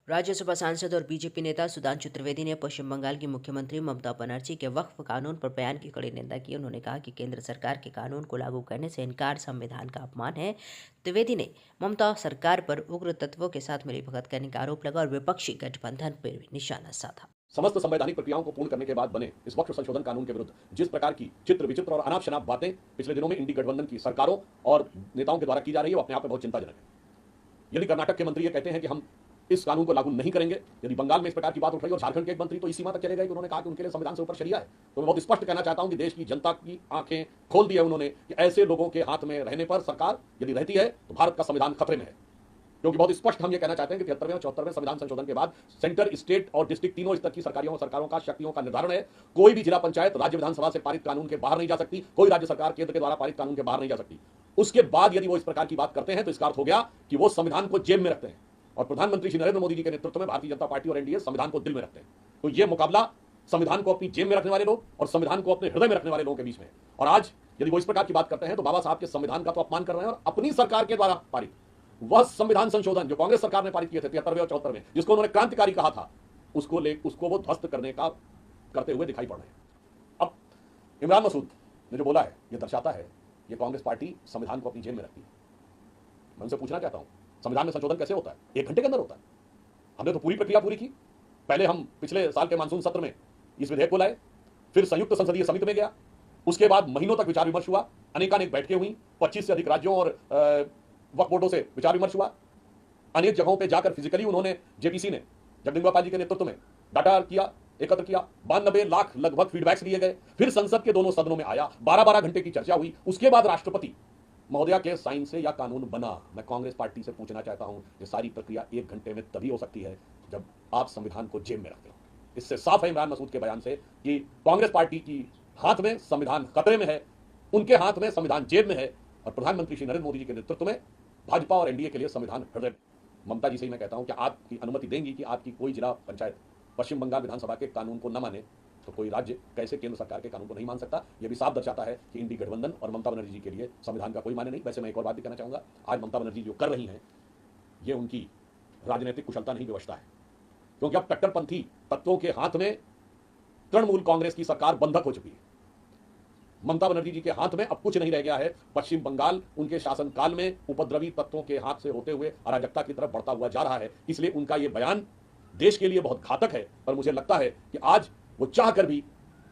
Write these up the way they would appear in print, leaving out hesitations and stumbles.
राज्यसभा सांसद और बीजेपी नेता सुधांशु त्रिवेदी ने पश्चिम बंगाल की मुख्यमंत्री ममता बनर्जी के वक्फ कानून पर बयान की कड़ी निंदा की। उन्होंने कहा कि केंद्र सरकार के कानून को लागू करने से इनकार संविधान का अपमान है। त्रिवेदी ने ममता सरकार पर उग्र तत्वों के साथ मिलीभगत करने का आरोप लगा और विपक्षी गठबंधन पर भी निशाना साधा। समस्त संवैधानिक प्रक्रियाओं को पूर्ण करने के बाद बने इस वक्फ संशोधन कानून के विरुद्ध जिस प्रकार की चित्र विचित्र और अनाप शनाप बातें पिछले दिनों में इंडी गठबंधन की सरकारों और नेताओं के द्वारा की जा रही है, वो अपने आप में बहुत चिंताजनक है। यदि कर्नाटक के मंत्री ये कहते हैं कि हम इस कानून को लागू नहीं करेंगे, यदि बंगाल में इस प्रकार की बात उठ रही है और झारखंड के एक मंत्री तो इस सीमा तक चले गए कि उन्होंने कहा कि उनके लिए संविधान से ऊपर शरिया है, तो मैं बहुत स्पष्ट कहना चाहता हूं कि देश की जनता की आंखें खोल दी है उन्होंने कि ऐसे लोगों के हाथ में रहने पर सरकार यदि रहती है तो भारत का संविधान खतरे में है। क्योंकि बहुत स्पष्ट हम ये कहना चाहते हैं कि 73वें और 74वें संविधान संशोधन के बाद सेंटर, स्टेट और डिस्ट्रिक्ट तीनों स्तर की सरकारों का शक्तियों का निर्धारण है। कोई भी जिला पंचायत राज्य विधानसभा से पारित कानून के बाहर नहीं जा सकती, कोई राज्य सरकार केंद्र के द्वारा पारित कानून के बाहर नहीं जा सकती। उसके बाद यदि वो इस प्रकार की बात करते हैं तो इसका अर्थ हो गया कि वो संविधान को जेब में रखते हैं और प्रधानमंत्री श्री नरेंद्र मोदी जी के नेतृत्व में भारतीय जनता पार्टी और एनडीए संविधान को दिल में रखते हैं। तो ये मुकाबला संविधान को अपनी जेब में रखने वाले लोग और संविधान को अपने हृदय में रखने वाले लोगों के बीच में। और आज यदि वो इस प्रकार की बात करते हैं तो बाबा साहब के संविधान का तो अपमान कर रहे हैं और अपनी सरकार के द्वारा पारित वह संविधान संशोधन जो कांग्रेस सरकार ने पारित किए थे 73वें और 74वें, जिसको उन्होंने क्रांतिकारी कहा था, उसको वो ध्वस्त करते हुए दिखाई पड़ रहे हैं। अब इमरान मसूद ने जो बोला है यह दर्शाता है ये कांग्रेस पार्टी संविधान को अपनी जेब में रखती है। मैं उनसे पूछना चाहता हूं, संविधान में संशोधन कैसे होता है? 1 घंटे के अंदर होता है। हमने तो पूरी प्रक्रिया पूरी की। पहले हम पिछले साल के मानसून सत्र में इस विधेयक को लाए, फिर संयुक्त संसदीय समिति में गया, उसके बाद महीनों तक विचार विमर्श हुआ, अनेकानेक बैठकें हुई, 25 से अधिक राज्यों और वक्फ बोर्डों से विचार विमर्श हुआ। अनेक जगहों पे जाकर फिजिकली उन्होंने जेपीसी ने जगदम्बिका पाल जी के नेतृत्व में डाटा एकत्र किया, 92 लाख लगभग फीडबैक्स लिए गए, फिर संसद के दोनों सदनों में आया, 12-12 घंटे की चर्चा हुई, उसके बाद राष्ट्रपति महोदया के साइन से या कानून बना। मैं कांग्रेस पार्टी से पूछना चाहता हूं, ये सारी प्रक्रिया 1 घंटे में तभी हो सकती है जब आप संविधान को जेब में रखते हो। इससे साफ है इमरान मसूद के बयान से कि कांग्रेस पार्टी की हाथ में संविधान खतरे में है, उनके हाथ में संविधान जेब में है और प्रधानमंत्री श्री नरेंद्र मोदी जी के नेतृत्व में भाजपा और एनडीए के लिए संविधान हृदय में। ममता जी से ही मैं कहता हूं कि आपकी अनुमति देंगी कि आपकी कोई जिला पंचायत पश्चिम बंगाल विधानसभा के कानून को न माने तो कोई राज्य कैसे केंद्र सरकार के कानून को नहीं मान सकता? यह भी साफ दर्शाता है कि इंडी गठबंधन और ममता बनर्जी जी के लिए संविधान का कोई माने नहीं। वैसे मैं एक और बात भी कहना चाहूंगा, आज ममता बनर्जी जो कर रही हैं ये उनकी राजनीतिक कुशलता नहीं, व्यवस्था है। क्योंकि अब कट्टरपंथी तत्वों के हाथ में तृणमूल कांग्रेस की सरकार बंधक हो चुकी है। ममता बनर्जी जी के हाथ में अब कुछ नहीं रह गया है। पश्चिम बंगाल उनके शासनकाल में उपद्रवी तत्वों के हाथ से होते हुए अराजकता की तरफ बढ़ता हुआ जा रहा है। इसलिए उनका यह बयान देश के लिए बहुत घातक है, पर मुझे लगता है कि आज वो चाहकर भी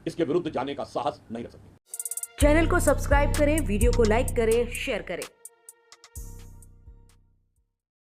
इसके विरुद्ध जाने का साहस नहीं रख सकती। चैनल को सब्सक्राइब करें, वीडियो को लाइक करें, शेयर करें।